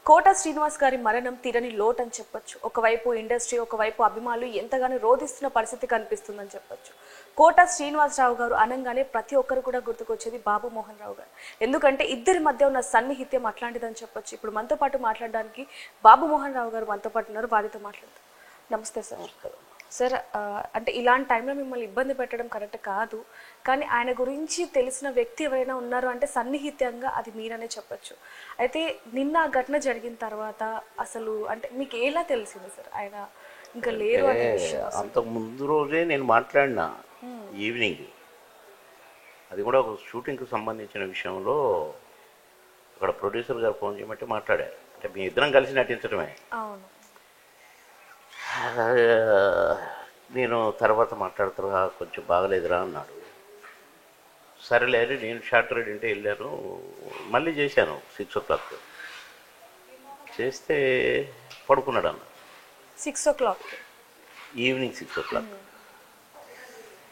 కోట శ్రీనివాస్ గారి మరణం తీరని లోటు అని చెప్పొచ్చు. ఒకవైపు ఇండస్ట్రీ, ఒకవైపు అభిమానులు ఎంతగానో రోధిస్తున్న పరిస్థితి కనిపిస్తుందని చెప్పొచ్చు. కోట శ్రీనివాసరావు గారు అనగానే ప్రతి ఒక్కరు కూడా గుర్తుకొచ్చేది బాబు మోహన్ రావు గారు. ఎందుకంటే ఇద్దరి మధ్య ఉన్న సన్నిహిత్యం అట్లాంటిదని చెప్పొచ్చు. ఇప్పుడు మనతో పాటు మాట్లాడడానికి బాబు మోహన్ రావు గారు మనతో పాటు ఉన్నారు. వారితో మాట్లాడతారు. నమస్తే సార్. సార్, అంటే ఇలాంటి టైంలో మిమ్మల్ని ఇబ్బంది పెట్టడం కరెక్ట్ కాదు, కానీ ఆయన గురించి తెలిసిన వ్యక్తి ఎవరైనా ఉన్నారు అంటే సన్నిహిత్యంగా అది మీరనే చెప్పచ్చు. అయితే నిన్న ఆ ఘటన జరిగిన తర్వాత అసలు అంటే మీకు ఎలా తెలిసింది సార్ ఆయన ఇంకా లేరు అనే విషయం? అంతకు ముందు రోజే నేను మాట్లాడినా ఈవినింగ్, అది కూడా ఒక షూటింగ్కి సంబంధించిన విషయంలో అక్కడ ప్రొడ్యూసర్ గారు ఫోన్ చేయమంటే మాట్లాడారు. అంటే మీ ఇద్దరం కలిసి నటించడమే. అవును. నేను తర్వాత మాట్లాడుతున్నా కొంచెం బాగలేదురా అన్నాడు. సరేలే అని నేను షార్ట్ రెడీ అంటే వెళ్ళాను. మళ్ళీ చేశాను 6 o'clock చేస్తే పడుకున్నాడు అన్న. 6 o'clock ఈవినింగ్ 6 o'clock.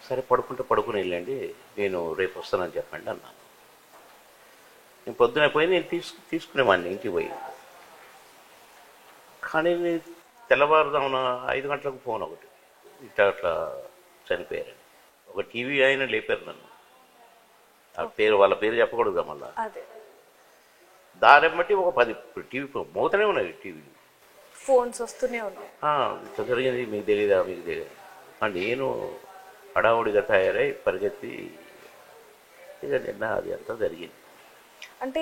సరే పడుకుని వెళ్ళండి, నేను రేపు వస్తానని చెప్పండి అన్నాను. నేను పొద్దున పోయి నేను తీసుకునేవాడిని ఇంటికి పోయి. కానీ తెల్లవారుదామున 5 గంటలకు ఫోన్ ఒకటి, ఇట్లా చనిపోయారని. ఒక టీవీ ఆయన లేపారు నన్ను. ఆ పేరు, వాళ్ళ పేరు చెప్పకూడదు మళ్ళా. దాని బట్టి ఒక 10 టీవీ మోతనే ఉన్నాయి, టీవీ ఫోన్స్ వస్తూనే ఉన్నాయి. ఇట్లా జరిగింది, మీకు తెలియదా, మీకు తెలియదు. నేను హడావుడిగా తయారై పరిగెత్తి ఇక నిన్న అది అంతా జరిగింది. అంటే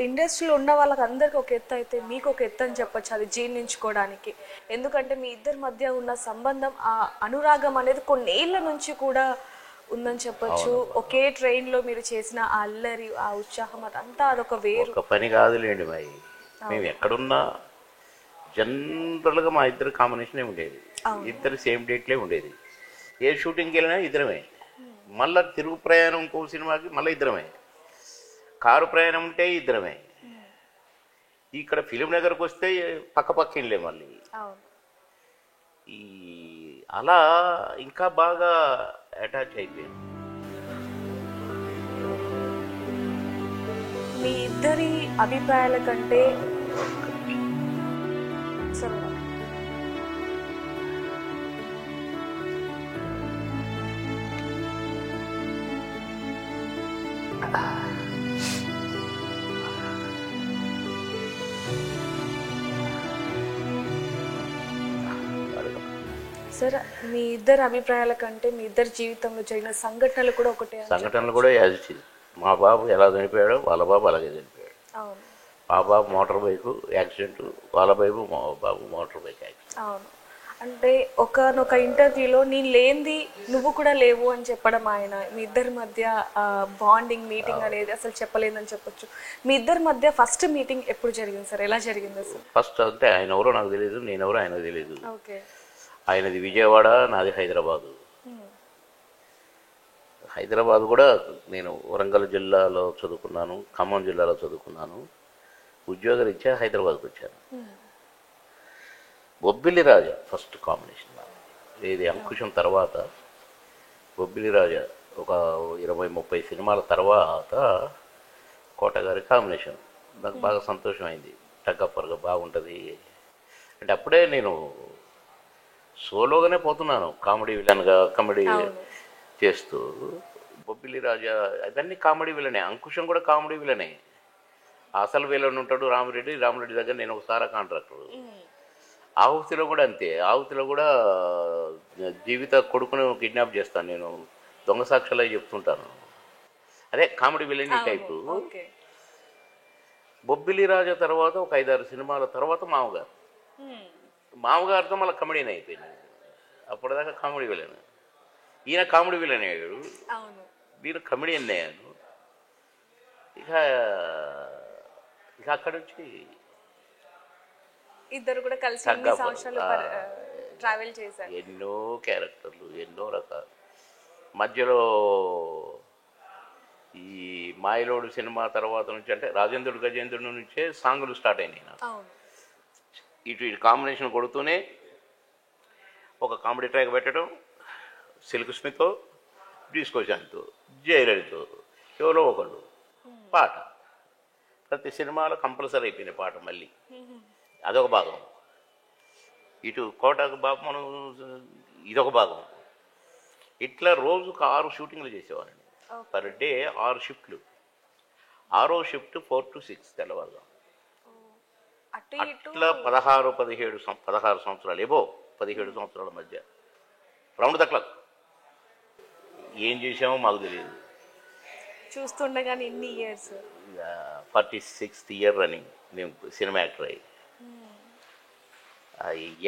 ఇండస్ట్రీలో ఉన్న వాళ్ళకి అందరికి ఒక ఎత్తు అయితే మీకు ఒక ఎత్తు అని చెప్పచ్చు, అది జీర్ణించుకోవడానికి. ఎందుకంటే మీ ఇద్దరి మధ్య ఉన్న సంబంధం, ఆ అనురాగం అనేది కొన్నేళ్ల నుంచి కూడా ఉందని చెప్పచ్చు. ఒకే ట్రైన్లో మీరు చేసిన ఆ అల్లరి, ఆ ఉత్సాహం, అదంతా అదొక వేరు. ఒక పని కాదులేండి మరి. మేము ఎక్కడున్నా జనరల్గా మా ఇద్దరు కాంబినేషనే ఉండేది. ఇద్దరు సేమ్ డేట్లే ఉండేది. ఏ షూటింగ్కి వెళ్ళినా ఇద్దరమే. మళ్ళీ తిరుగు ప్రయాణం ఇంకో సినిమాకి మళ్ళీ ఇద్దరమే. కారు ప్రయాణం ఉంటే ఇద్దరమే. ఇక్కడ ఫిలిం నగర్కి వస్తే పక్క ఇళ్ళే మళ్ళీ. అలా ఇంకా బాగా అటాచ్ అయిపోయింది. మీ ఇద్దరి అభిప్రాయాల కంటే సార్, మీ ఇద్దరు అభిప్రాయాల కంటే మీ ఇద్దరి జీవితంలో జరిగిన సంఘటనలు కూడా ఒకటే. సంఘటనలు కూడా యాజిటివ్. మా బాబు ఎలా చనిపోయాడో వాళ్ళ బాబు అలాగే చనిపోయాడు. మా బాబు మోటార్ బైక్ యాక్సిడెంట్, వాళ్ళ బాబు మోటార్ బైక్ యాక్సిడెంట్. అవును. అంటే ఒకనొక ఇంటర్వ్యూలో నేను లేనిది నువ్వు కూడా లేవు అని చెప్పడం ఆయన. మీ ఇద్దరి మధ్య బాండింగ్, మీటింగ్ అనేది అసలు చెప్పలేదని చెప్పొచ్చు. మీ ఇద్దరి మధ్య ఫస్ట్ మీటింగ్ ఎప్పుడు జరిగింది సార్? ఎలా జరిగింది అసలు? ఫస్ట్ అంటే ఆయన ఎవరో నాకు తెలియదు, నేనెవరో ఆయనకు తెలియదు. ఓకే. ఆయనది విజయవాడ, నాది హైదరాబాదు. హైదరాబాద్ కూడా నేను వరంగల్ జిల్లాలో చదువుకున్నాను, ఖమ్మం జిల్లాలో చదువుకున్నాను. ఉద్యోగరీత్యా హైదరాబాద్కి వచ్చాను. బొబ్బిలి రాజా ఫస్ట్ కాంబినేషన్. ఇది అంకుశం తర్వాత బొబ్బిలి రాజా ఒక 20-30 సినిమాల తర్వాత కోటగారి కాంబినేషన్. నాకు బాగా సంతోషమైంది. టగ్గప్పరగా బాగుంటుంది అంటే అప్పుడే నేను సోలోగానే పోతున్నాను, కామెడీ విలన్గా కామెడీ చేస్తూ. బొబ్బిలి రాజా అవన్నీ కామెడీ విలనే. అంకుశం కూడా కామెడీ విలనే. అసలు విలన్ ఉంటాడు రామిరెడ్డి దగ్గర నేను ఒక సారా కాంట్రాక్టర్. ఆహుతిలో కూడా అంతే. ఆహుతిలో కూడా జీవిత కొడుకును కిడ్నాప్ చేస్తాను నేను, దొంగ సాక్ష్యాలు చెప్తుంటాను. అదే కామెడీ విలన్ టైపు. బొబ్బిలి రాజా తర్వాత ఒక 5-6 సినిమాల తర్వాత మామగారితో మళ్ళీ కమెడీని అయిపోయింది. అప్పటిదాకా కామెడీ విలన్, ఈయన కామెడీ విలన్ అయ్యాడు, నేను కమెడియన్ అయ్యాను. ఇక అక్కడి నుంచి ఇద్దరు కూడా కలిసి ట్రావెల్ చేశారు. ఎన్నో క్యారెక్టర్లు, ఎన్నో రకాలు. మధ్యలో ఈ మాయలోడు సినిమా తర్వాత నుంచి అంటే రాజేంద్రుడు గజేంద్రుడు నుంచే సాంగులు స్టార్ట్ అయినాయి నాకు. ఇటు కాంబినేషన్ కొడుతూనే ఒక కామెడీ ట్రాక్ పెట్టడం, సిల్క్ స్మితో, డిస్కో శాంతో, జయలలితో, ఎవరో ఒకళ్ళు పాట ప్రతి సినిమాలో కంపల్సరీ అయిపోయిన పాట మళ్ళీ అదొక భాగం. ఇటు కోటకు బాపమను ఇదొక భాగం. ఇట్లా రోజుకు 6 షూటింగ్లు చేసేవాడిని. పర్ డే 6 షిఫ్ట్లు. 6వ షిఫ్ట్ 4 to 6 తెల్లవారుగా. అట్లా 16 సంవత్సరాలు ఏవో 17 సంవత్సరాల మధ్య రౌండ్ ద క్లాక్. ఏం చేసామో మాకు తెలియదు. చూస్తుండగానే ఇన్ని ఇయర్స్ 46th ఇయర్ రన్నింగ్ మేము సినిమా యాక్టర్ అయ్యి.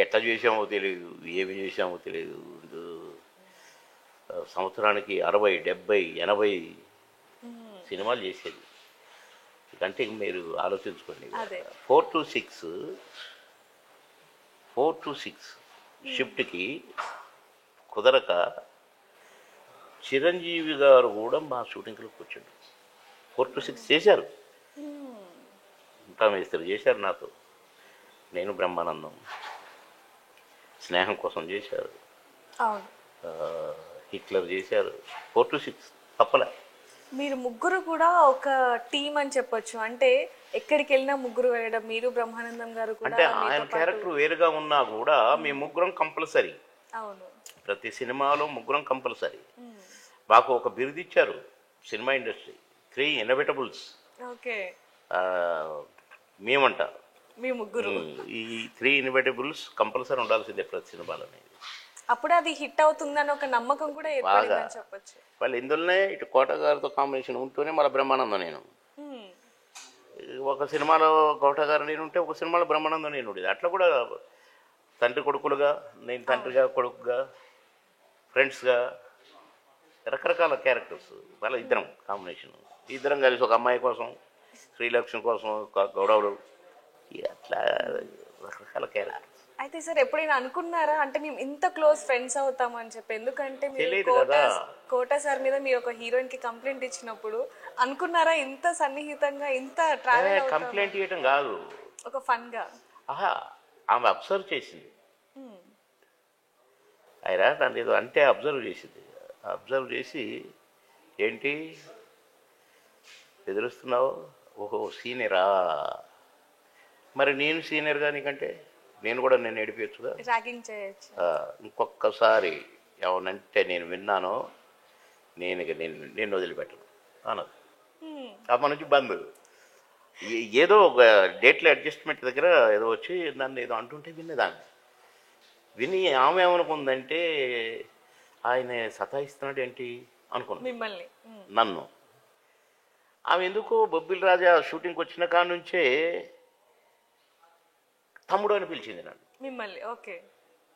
ఎట్లా చేసామో తెలియదు, ఏమి చేసామో తెలియదు. సంవత్సరానికి 60, 70, 80 సినిమాలు చేసేది. అంటే మీరు ఆలోచించుకోండి. 4 to 6 షిఫ్ట్కి కుదరక చిరంజీవి గారు కూడా మా షూటింగ్లో కూర్చుండు. 4 to 6 చేశారు. ఇంకా మేస్త్రి చేశారు నాతో. నేను బ్రహ్మానందం స్నేహం కోసం చేశారు. హిట్లర్ చేశారు. 4 to 6 తప్పలే. మీరు ముగ్గురు కూడా ఒక టీం అని చెప్పొచ్చు. అంటే ఎక్కడికి వెళ్ళినా ముగ్గురు వేయడం, మీరు బ్రహ్మానందం గారు కూడా. అంటే ఆయన క్యారెక్టర్ వేరుగా ఉన్నా కూడా మేము ముగ్గురం కంపల్సరీ. అవును, ప్రతి సినిమాలో ముగ్గురం కంపల్సరీ. మాకు ఒక బిరుదు ఇచ్చారు సినిమా ఇండస్ట్రీ, 3 ఇన్నోవేటబుల్స్. ఓకే, మేమంట మీ ముగ్గురు ఈ 3 ఇన్నోవేటబుల్స్ కంపల్సరీ ఉండాల్సిందే ప్రతి సినిమాలో అనేది. అప్పుడే అది హిట్ అవుతుందని ఒక నమ్మకం కూడా ఏర్పడిందని చెప్పొచ్చు. వాళ్ళు ఇందులోనే ఇటు కోట గారితో కాంబినేషన్ ఉంటూనే మళ్ళీ బ్రహ్మానందం నేను. ఒక సినిమాలో కోట గారు నేను ఉంటే ఒక సినిమాలో బ్రహ్మానందం నేను ఉండేది. అట్లా కూడా తండ్రి కొడుకులుగా, నేను తండ్రిగా కొడుకుగా, ఫ్రెండ్స్గా రకరకాల క్యారెక్టర్స్. వాళ్ళ ఇద్దరం కాంబినేషన్. ఇద్దరం కలిసి ఒక అమ్మాయి కోసం, శ్రీలక్ష్మి కోసం గొడవలు, అట్లా రకరకాల క్యారెక్టర్స్. అయితే సార్ ఎప్పుడైనా అనుకున్నారా అంటే మేము ఇంత క్లోజ్ ఫ్రెండ్స్ అవుతామని చెప్పి? ఎందుకంటే కోట సార్ మీద మీరు ఒక హీరోయిన్ కి కంప్లైంట్ ఇచ్చినప్పుడు అనుకున్నారా ఇంత సన్నిహితంగా ఇంత ట్రావెల్? కంప్లైంట్ చేయటం కాదు, ఒక ఫన్ గా. ఆమె అబ్జర్వ్ చేసింది. అయినా నన్ను ఏదో అంటే అబ్జర్వ్ చేసింది. అబ్జర్వ్ చేసి ఏంటి ఎదురుస్తున్నావు, ఓహో సీనియరా, మరి నేను సీనియర్గా నీకంటే నేను కూడా నేను ఏడిపించచ్చుగా, ర్యాగింగ్ చేయొచ్చు. ఇంకొకసారి ఏమనంటే నేను విన్నాను, నేను వదిలిపెట్టను అన్నది. అప్పటి నుంచి బంద్. ఏదో ఒక డేట్ల అడ్జస్ట్మెంట్ దగ్గర ఏదో వచ్చి నన్ను ఏదో అంటుంటే వినేదాన్ని. విని ఆమె ఏమనుకుందంటే ఆయన సతాయిస్తున్నాడు ఏంటి అనుకున్నా మిమ్మల్ని, నన్ను. ఆమె ఎందుకో బొబ్బిలి రాజా షూటింగ్కి వచ్చిన కాడ నుంచే తమ్ముడు అని పిలిచింది నన్ను, మిమ్మల్ని. ఓకే,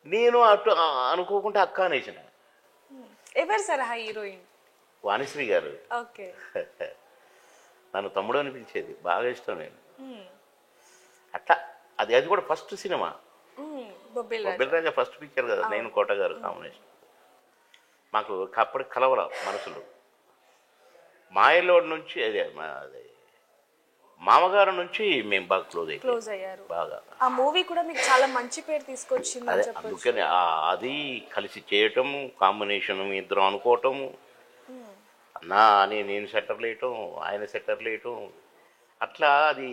నేను అటు అనుకోకుండా అక్క అనేసిన. ఎవరు సార్ ఆ హీరోయిన్? వాణిశ్రీ గారు. ఓకే, నన్ను తమ్ముడు అని పిలిచేది, బాగా ఇష్టం నేను. అట్లా అది కూడా ఫస్ట్ సినిమా బొబ్బిలి రాజా ఫస్ట్ పిక్చర్ కదా, నేను కోట గారు కాంబినేషన్. మాకు అప్పటికి కలవల మనసులు. మాయలోడ్ నుంచి అదే మామగారు నుంచి మేము బాగా క్లోజ్ అయ్యారు. బాగా. ఆ మూవీ కూడా మీకు చాలా మంచి పేరు తీసుకొచ్చింది. అందుకని అది కలిసి చేయటం, కాంబినేషన్ ఇద్దరం అనుకోవటము, నేను సెటర్లు వేయటం, ఆయన సెటర్లు వేయటం, అట్లా అది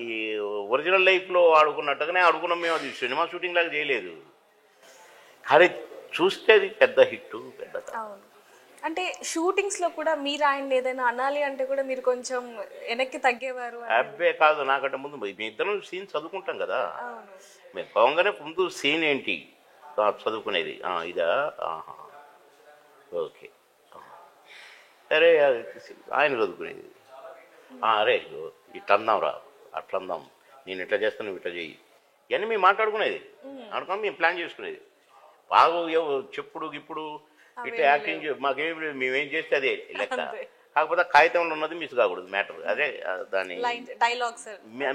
ఒరిజినల్ లైఫ్లో ఆడుకున్నట్టుగానే ఆడుకున్నాం మేము. అది సినిమా షూటింగ్ లాగా చేయలేదు, కానీ చూస్తే అది పెద్ద హిట్. పెద్ద అంటే షూటింగ్స్ లో కూడా మీరు ఆయన ఏదైనా అనాలి అంటే కూడా మీరు కొంచెం వెనక్కి తగ్గేవారు? అబ్బే కాదు, నాకంటే ముందు మీ ఇద్దరం సీన్ చదువుకుంటాం కదా. మేము పోగానే ముందు సీన్ ఏంటి చదువుకునేది, ఇదా, ఓకే, అరే ఆయన చదువుకునేది, అరే ఇట్లా అందాం రా, అట్లా అందాం, నేను ఇట్లా చేస్తాను నువ్వు ఇట్లా చెయ్యి, ఇవన్నీ మేము మాట్లాడుకునేది. అనుకుని మేము ప్లాన్ చేసుకునేది. బాగు చెప్పుడు ఇప్పుడు ఇట్లా యాక్టింగ్ మాకేమి లేదు, మేమేం చేస్తే అదే లెక్క. కాకపోతే కాగితంలో ఉన్నది మిస్ కాకూడదు మ్యాటర్, అదే దాని డైలాగ్స్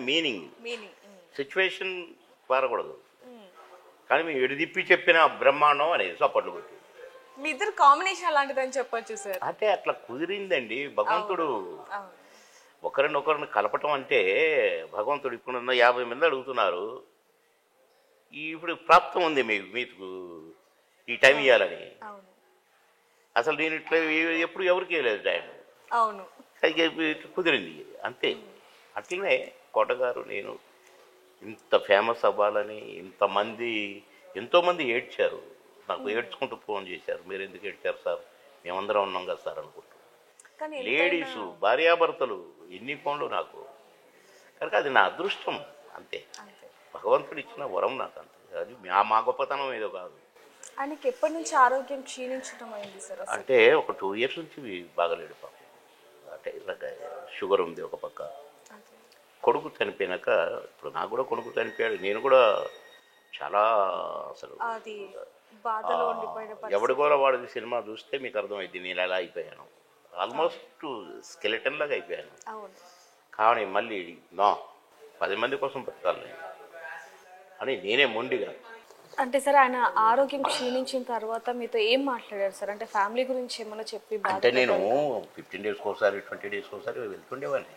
మీనింగ్, సిచ్యువేషన్ పారకూడదు. కానీ మేము ఎడిదిప్పి చెప్పిన బ్రహ్మాండం అనేది సపోర్ట్లు కొట్టి. మీ ఇద్దరు కాంబినేషన్ అలాంటిదని చెప్పొచ్చు సార్. అంటే అట్లా కుదిరిందండి భగవంతుడు. ఒకరినొకరిని కలపటం అంటే భగవంతుడు. ఇప్పుడున్న 50 మంది అడుగుతున్నారు, ఇప్పుడు ప్రాప్తం ఉంది మీకు ఈ టైం ఇవ్వాలని. అసలు నేను ఇట్లా ఎప్పుడు ఎవరికి వేయలేదు టైం. అవును, కుదిరింది అంతే. అట్లనే కోటగారు నేను ఇంత ఫేమస్ అవ్వాలని ఎంతోమంది ఏడ్చారు. నాకు ఏడ్చుకుంటూ ఫోన్ చేశారు, మీరు ఎందుకు ఏడ్చారు సార్, మేమందరం ఉన్నాం కదా సార్ అనుకుంటూ. కానీ లేడీసు భార్యాభర్తలు ఎన్ని ఫోన్లు నాకు. కనుక అది నా అదృష్టం అంతే, భగవంతుడు ఇచ్చిన వరం నాకు అంతే. అది మా గొప్పతనం ఏదో కాదు. ఆయనకి ఎప్పటి నుంచి ఆరోగ్యం క్షీణించడం అయింది సార్ అసలు? అంటే ఒక 2 years నుంచి బాగలేడు పాపం. అంటే ఇలాగ షుగర్ ఉంది ఒక పక్క. కొడుకు చనిపోయినాక, ఇప్పుడు నాకు కూడా కొడుకు చనిపోయాడు, నేను కూడా చాలా అసలు అది బాధలో ఉండిపోయిన ఎవడి కూడా వాడిది సినిమా చూస్తే మీకు అర్థమైంది నేను ఎలా అయిపోయాను. ఆల్మోస్ట్ స్కెలిటన్ లాగా అయిపోయాను. అవును. కానీ మళ్ళీ 10 మంది కోసం బతకాలి అని నేనే మొండిగా. అంటే సార్ ఆయన ఆరోగ్యం క్షీణించిన తర్వాత మీతో ఏం మాట్లాడారు సార్? అంటే ఫ్యామిలీ గురించి ఏమైనా చెప్పి అంటే నేను 15 days ఒకసారి 20 days ఒకసారి వెళ్తుండేవాడిని.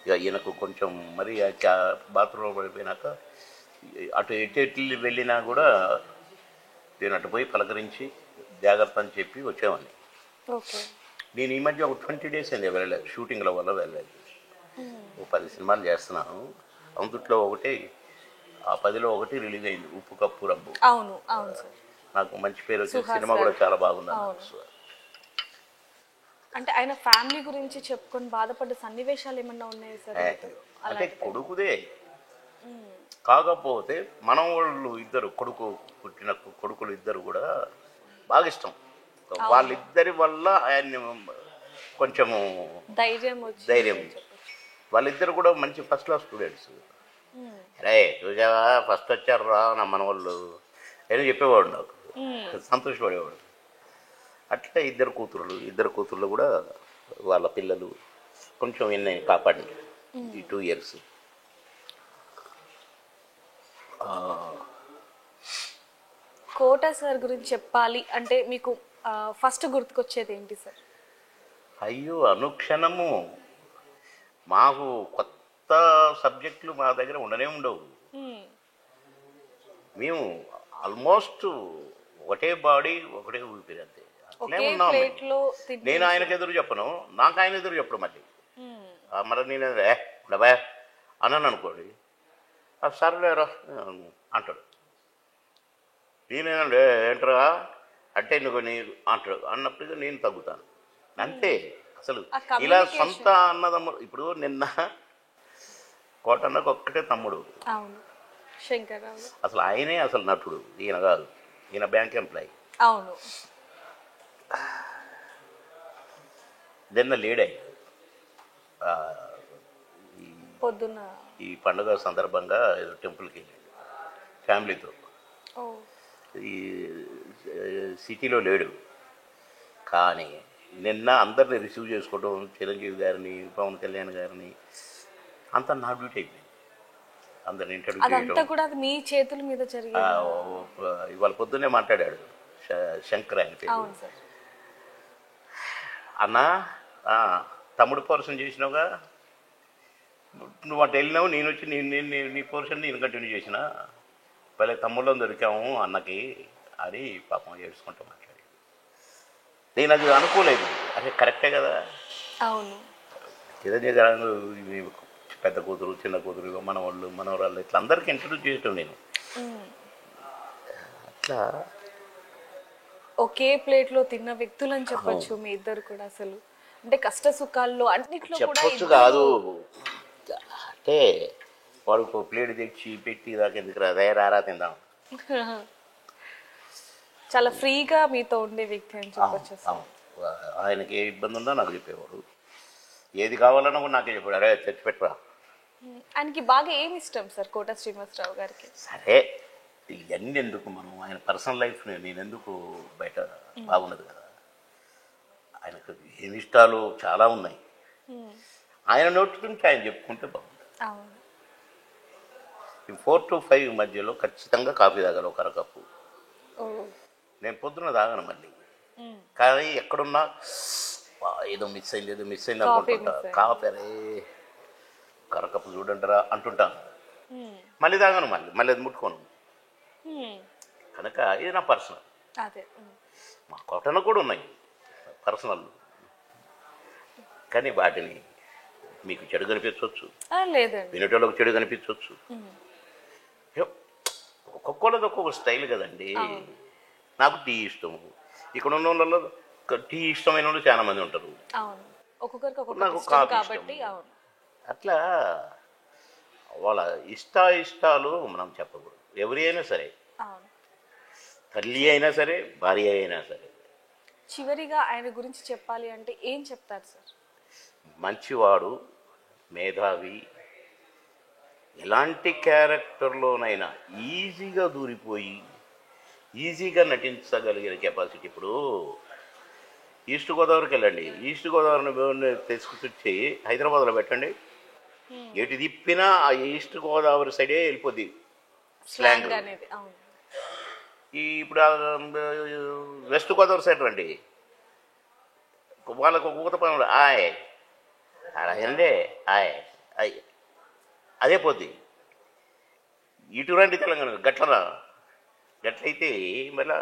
ఇక ఈయనకు కొంచెం మరి బాత్రూంలో పడిపోయినాక అటు ఎటు వెళ్ళినా కూడా నేను అటు పోయి పలకరించి జాగ్రత్త అని చెప్పి వచ్చేవాడిని. ఓకే. నేను ఈ మధ్య ఒక 20 days అయింది వెళ్ళలేదు, షూటింగ్ల వల్ల వెళ్ళలేదు. ఓ 10 సినిమాలు చేస్తున్నాను, అందుట్లో ఒకటి ఆ 10లో ఒకటి రిలీజ్ అయింది, ఉప్పు కప్పు రబ్బు. అవును అవును సార్. నాకు మంచి పేరు వచ్చింది, సినిమా కూడా చాలా బాగుంది. అంటే ఆయన ఫ్యామిలీ గురించి చెప్పుకొని బాధపడ్డ సన్నివేశాలు ఏమన్నా ఉన్నాయా సార్? అంటే కొడుకుదే, కాకపోతే మనం వాళ్ళు ఇద్దరు పుట్టిన కొడుకులు ఇద్దరు కూడా బాగా ఇష్టం. వాళ్ళిద్దరి వల్ల ఆయన్ని కొంచెము ధైర్యం. వాళ్ళిద్దరు కూడా మంచి ఫస్ట్ క్లాస్ స్టూడెంట్స్. రే చూసావా ఫస్ట్ వచ్చారు రా నా మన వాళ్ళు అని చెప్పేవాడు, నాకు సంతోషపడేవాడు. అట్లా ఇద్దరు కూతుర్లు కూడా వాళ్ళ పిల్లలు కొంచెం ఎన్ని కాపాడి ఈ 2 years. కోట సార్ గురించి చెప్పాలి అంటే మీకు ఫస్ట్ గుర్తుకొచ్చేది ఏంటి సార్? అయ్యో అనుక్షణము మాకు కొత్త సబ్జెక్టులు మా దగ్గర ఉండవు. మేము ఆల్మోస్ట్ ఒకటే బాడీ ఒకటే ఊపిరి అంతే, అట్లే ఉన్నాం. నేను ఆయనకు ఎదురు చెప్పను, నాకు ఆయన ఎదురు చెప్పడు. మరి నేను డబ్బా అన్నాను అనుకోండి, సర్లేరా అంటాడు. నేనేనండి ఏంటరా అంటే నువ్వు నీరు అంటాడు, అన్నప్పుడు నేను తగ్గుతాను అంతే. అసలు ఇలా సొంత అన్నదమ్ముడు. ఇప్పుడు నిన్న కోటన్నకు ఒక్కటే తమ్ముడు, అసలు ఆయనే అసలు నటుడు, ఈయన కాదు. ఈయన బ్యాంక్ ఎంప్లాయీ. అవును. నిన్న లేడే పొద్దున్న ఈ పండుగ సందర్భంగా ఏదో టెంపుల్కి వెళ్ళాడు ఫ్యామిలీతో. ఈ సిటీలో లేడు, కానీ నిన్న అందరిని రిసీవ్ చేసుకోవడం, చిరంజీవి గారిని, పవన్ కళ్యాణ్ గారిని, అంతా నా డ్యూటీ అయిపోయింది. అందరిని ఇంట్రడ్యూస్ చేయడం కూడా మీ చేతుల మీద జరిగింది. ఇవాళ పొద్దున్నే మాట్లాడాడు శంకర్ ఆయన పేరు. అన్నా తమ్ముడు పోర్షన్ చేసినావుగా, నువ్వు అటు వెళ్ళినావు, నేను వచ్చి నీ పోర్షన్ నేను కంటిన్యూ చేసిన, పల్లె తమ్ముళ్ళని దొరికాము అన్నకి అని పాపం ఏడ్చుకుంటూ మాట్లాడి. నేను అది అనుకోలేదు, అది కరెక్టే కదా. అవును. చిరంజీవి గారు పెద్ద కూతురు, చిన్న కూతురు, మనవాళ్ళు, మనవరాళ్ళు ఇట్లా అందరికీ ఇంట్రడ్యూస్ చేయటం నేను. అట్లా ఒకే ప్లేట్లో తిన్న వ్యక్తులని చెప్పచ్చు మీ ఇద్దరు కూడా. అసలు అంటే కష్ట సుఖాల్లో అన్నిట్లో చెప్పొచ్చు కాదు. అంటే వాళ్ళకు ప్లేట్ తెచ్చి పెట్టి దాకా ఎందుకు రారా తిందాం, చాలా ఫ్రీగా మీతో ఉండే వ్యక్తి అని చెప్పొచ్చు. ఆయనకి ఏ ఇబ్బంది ఉందో నాకు చెప్పేవాడు, ఏది కావాలన్నా కూడా నాకే చెప్పాడు, అరే తెచ్చిపెట్టరా. ఆయనకి బాగా ఏమి ఇష్టం సార్ కోట శ్రీనివాసరావు గారికి? సరే ఇవన్నీ ఎందుకు, మనం ఆయన పర్సనల్ లైఫ్ నేను ఎందుకు బయట బాగున్నది కదా. ఆయనకు ఏమి ఇష్టాలు చాలా ఉన్నాయి, ఆయన నోటి నుంచి ఆయన చెప్పుకుంటే బాగుంటుంది. 4 to 5 మధ్యలో ఖచ్చితంగా కాఫీ తాగాలి, ఒక అరకప్పు. నేను పొద్దున తాగాను మళ్ళీ, కానీ ఎక్కడున్నా ఏదో మిస్ అయింది అనుకుంటుంటా. కాఫీ అరే కరకప్పు చూడంటారా అంటుంటాను, మళ్ళీ తాగాను, మళ్ళీ అది ముట్టుకోను. కనుక ఇది నా పర్సనల్. మా కోటన కూడా ఉన్నాయి పర్సనల్, కానీ వాటిని మీకు చెడు కనిపించవచ్చు, లేదండి. వినేటోళ్ళకి చెడు కనిపించవచ్చు. ఒక్కొక్కళ్ళది ఒక్కొక్క స్టైల్ కదండి. నాకు టీ ఇష్టము, ఇక్కడ ఉన్న వాళ్ళలో టీ ఇష్టమైన వాళ్ళు చాలా మంది ఉంటారు. అవును, ఒక్కొక్కరికి నాకు ఒక్కొక్క కాఫీ కాబట్టి. ఇష్టం. అవును, అట్లా వాళ్ళ ఇష్టాలు మనం చెప్పకూడదు. ఎవరి అయినా సరే, అవును. తల్లి అయినా సరే, భార్య అయినా సరే. చివరిగా ఆయన గురించి చెప్పాలి అంటే ఏం చెప్తారు సార్? మంచివాడు, మేధావి, ఎలాంటి క్యారెక్టర్లోనైనా ఈజీగా దూరిపోయి ఈజీగా నటించగలిగిన కెపాసిటీ. ఇప్పుడు ఈస్ట్ గోదావరికి వెళ్ళండి, ఈస్ట్ గోదావరిని తీసుకొచ్చి హైదరాబాద్లో పెట్టండి, ఎటు తిప్పినా ఆ ఈస్ట్ గోదావరి సైడే వెళ్ళిపోద్ది స్లాంగ్ అనేది. అవును, ఇప్పుడు వెస్ట్ గోదావరి సైడ్ రండి, వాళ్ళకు ఒక ఊత పనులు ఆయ్ అలాగండి ఆయ్ అయ్ అదే పోద్ది. ఇటు రండి తెలంగాణ గట్లయితే మళ్ళా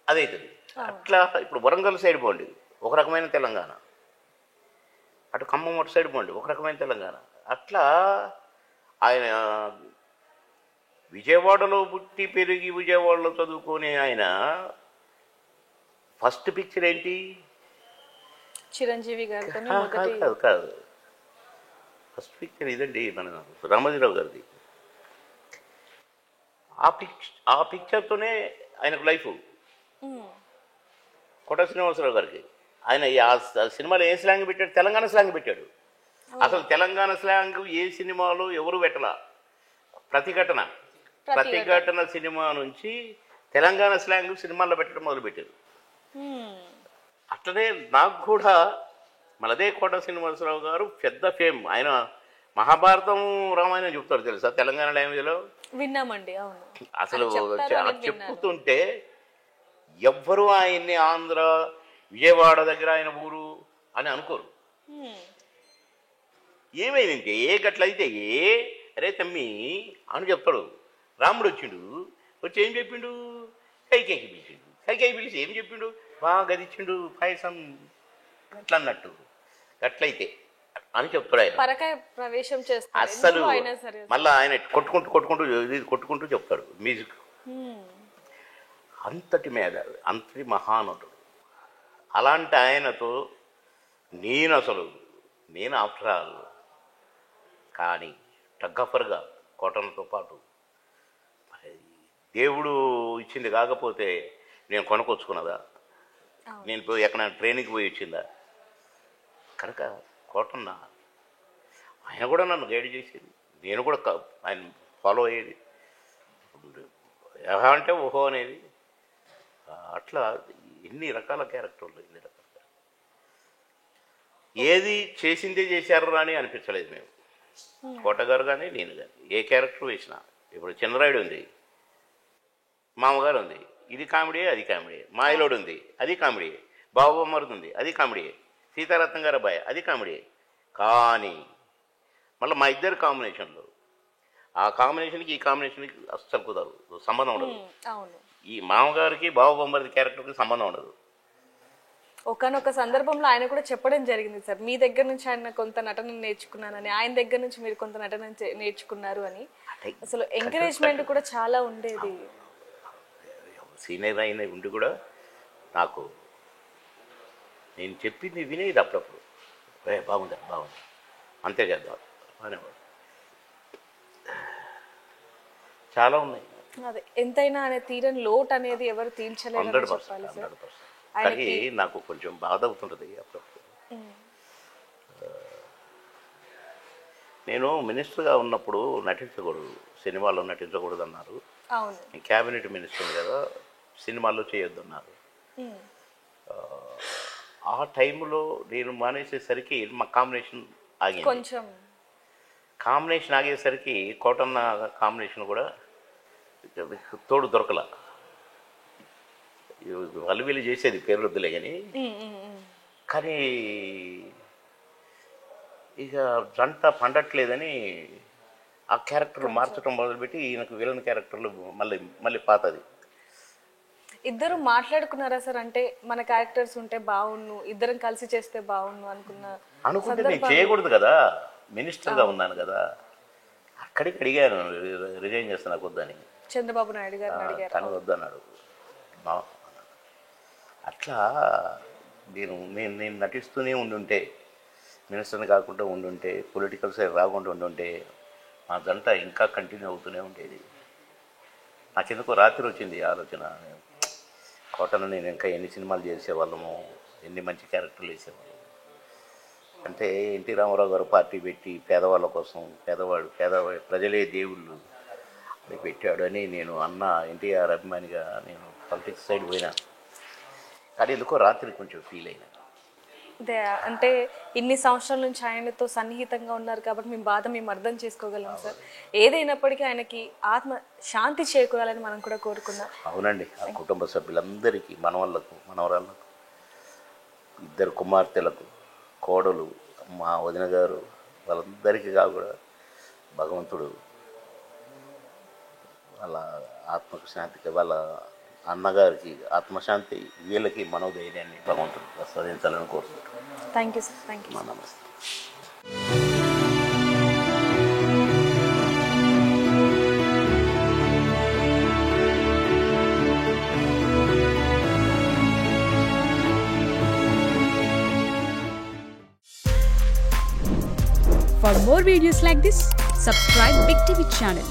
అదవుతుంది. అట్లా ఇప్పుడు వరంగల్ సైడ్ పోండి, ఒక రకమైన తెలంగాణ. అటు ఖమ్మం అటు సైడ్ పోండి, ఒక రకమైన తెలంగాణ. అట్లా ఆయన విజయవాడలో పుట్టి పెరిగి విజయవాడలో చదువుకునే ఆయన ఫస్ట్ పిక్చర్ ఏంటి? చిరంజీవి గారితో. కాదు, ఫస్ట్ పిక్చర్ ఇదండి, మన రామోజీరావు గారిది. ఆ పిక్చర్తోనే ఆయనకు లైఫ్. కోట శ్రీనివాసరావు గారికి ఆయన ఆ సినిమాలో ఏ స్లాంగ్ పెట్టాడు? తెలంగాణ స్లాంగ్ పెట్టాడు. అసలు తెలంగాణ స్లాంగ్ ఏ సినిమాలో ఎవరు పెట్టలా. ప్రతిఘటన సినిమా నుంచి తెలంగాణ స్లాంగ్ సినిమాల్లో పెట్టడం మొదలుపెట్టారు. అట్లనే నాకు కూడా మళ్ళదే కోట శ్రీనివాసరావు గారు పెద్ద ఫేమ్. ఆయన మహాభారతం రామాయణం చెప్తారు తెలుసా తెలంగాణ లాంగ్వేజ్లో. విన్నామండి. అవును, అసలు చెప్పుతుంటే ఎవ్వరూ ఆయన్ని ఆంధ్ర విజయవాడ దగ్గర ఆయన ఊరు అని అనుకోరు. ఏమైందంటే గట్లయితే అరే తమ్మి అని చెప్తాడు. రాముడు వచ్చి ఏం చెప్పిండు? కైకేయికి పిలిచిండు. కైకేయి పిలిచి ఏం చెప్పిండు? బాగా గదిచ్చిండు పాయసం గట్ల అన్నట్టు. గట్లయితే అని చెప్తాడు ఆయన. పరకాయ ప్రవేశం చేస్తాడు అస్సలు. మళ్ళీ ఆయన కొట్టుకుంటూ చెప్తాడు మ్యూజిక్. అంతటి మేధావి, అంతటి మహానటుడు. అలాంటి ఆయనతో నేను ఆఫ్టర్ ఆల్ కానీ టగ్గఫర్గా కోటలతో పాటు దేవుడు ఇచ్చింది కాకపోతే నేను కొనుక్కొచ్చుకున్నదా? నేను పోయి ఎక్కడ ట్రైనింగ్కి పోయి వచ్చిందా? కనుక కోటన్న ఆయన కూడా నన్ను గైడ్ చేసేది, నేను కూడా ఆయన ఫాలో అయ్యేది. ఎలా అంటే ఓహో అనేది. అట్లా ఎన్ని రకాల క్యారెక్టర్లు, ఏది చేసిందే చేశారు అని అనిపించలేదు మేము. కోటగారు కానీ నేను కానీ ఏ క్యారెక్టర్ వేసినా. ఇప్పుడు చిన్నరాయుడు ఉంది, మామగారు ఉంది, ఇది కామెడీ అది కామెడీ. మాయలోడు ఉంది, అది కామెడీ. బాబుబొమ్మరుది ఉంది, అది కామెడీ. సీతారత్నం గారు అబ్బాయి, అది కామెడీ. కానీ మళ్ళీ మా ఇద్దరు కాంబినేషన్లో, ఆ కాంబినేషన్కి ఈ కాంబినేషన్కి అస్సలు కుదరదు, సంబంధం ఉండదు. ఈ మామగారికి బాబుబొమ్మరిది క్యారెక్టర్కి సంబంధం ఉండదు. ఒకనొక సందర్భంలో ఆయన కూడా చెప్పడం జరిగింది సార్, మీ దగ్గర నుంచి ఆయన కొంత నటన నేర్చుకున్నానని, ఆయన దగ్గర నుంచి మీరు కొంత నటన నేర్చుకున్నారు అని. అసలు ఎంకరేజ్మెంట్ కూడా చాలా ఉండేది. సీనియర్ అయిన ఉండి కూడా నాకు నేను చెప్పింది వినేది అప్పుడప్పుడు. బాగుందా అంతే చేద్దాం అనేవాడు. చాలా ఉన్నాయి. అదే ఎంతైనా అనే తీరని లోటు అనేది ఎవరు తీర్చలేరు. 100%. కానీ నాకు కొంచెం బాధ అవుతుంటుంది అప్పుడప్పుడు. నేను మినిస్టర్గా ఉన్నప్పుడు నటించకూడదు, సినిమాలో నటించకూడదు అన్నారు. క్యాబినెట్ మినిస్టర్ కదా, సినిమాల్లో చేయొద్దన్నారు. ఆ టైంలో నేను మానేసేసరికి మా కాంబినేషన్ ఆగింది. కాంబినేషన్ ఆగేసరికి కోటన్న కాంబినేషన్ కూడా తోడు దొరకల. అలివిలి చేసేది పేరు వద్దులే కానీ ఇక జంట పండట్లేదని ఆ క్యారెక్టర్లు మార్చడం మొదలుపెట్టి ఈయనకు విలన్ క్యారెక్టర్లు మళ్ళీ పాతది. ఇద్దరు మాట్లాడుకున్నారా సార్? అంటే మన క్యారెక్టర్స్ ఉంటే బాగుండు, ఇద్దరం కలిసి చేస్తే బాగుండు అనుకున్న అనుకుంటే నేను చేయకూడదు కదా, మినిస్టర్గా ఉన్నాను కదా. అక్కడికి అడిగాను రిజైన్ చేస్తున్నా వద్దని. చంద్రబాబు నాయుడు గారిని అడిగారు. తను వద్దన్నాడు. అట్లా నేను నటిస్తూనే ఉండుంటే, మినిస్టర్ని కాకుండా ఉండుంటే, పొలిటికల్ సైడ్ రాకుండా ఉండుంటే మా జంట ఇంకా కంటిన్యూ అవుతూనే ఉండేది. నాకెందుకో రాత్రి వచ్చింది ఆలోచన, కోటలో నేను ఇంకా ఎన్ని సినిమాలు చేసేవాళ్ళము, ఎన్ని మంచి క్యారెక్టర్లు వేసేవాళ్ళము. అంటే ఎన్టీ రామారావు గారు పార్టీ పెట్టి పేదవాళ్ళ కోసం, ప్రజలే దేవుళ్ళు అది పెట్టాడు అని నేను అన్న ఎన్టీఆర్ అభిమానిగా నేను పాలిటిక్స్ సైడ్ పోయినా. కానీ ఎందుకో రాత్రి కొంచెం ఫీల్ అయినా. అంటే ఇన్ని సంవత్సరాల నుంచి ఆయనతో సన్నిహితంగా ఉన్నారు కాబట్టి మేము బాధ అర్థం చేసుకోగలం సార్. ఏదైనప్పటికీ ఆయనకి ఆత్మ శాంతి చేకూరాలని మనం కూడా కోరుకున్నాం. అవునండి, ఆ కుటుంబ సభ్యులందరికీ, మనవళ్ళకు, మనవరాళ్ళకు, 2 కుమార్తెలకు, కోడలు, మా వదిన గారు, వాళ్ళందరికీ కూడా భగవంతుడు వాళ్ళ ఆత్మకు శాంతికి, వాళ్ళ అన్నగారికి ఆత్మశాంతి, వీళ్ళకి మనోధైర్యాన్ని భగవంతుడు ప్రసాదించాలని కోరుకుంటున్నాను. Thank you sir. Thank you. నమస్తే. For more videos like this, subscribe Big TV channel.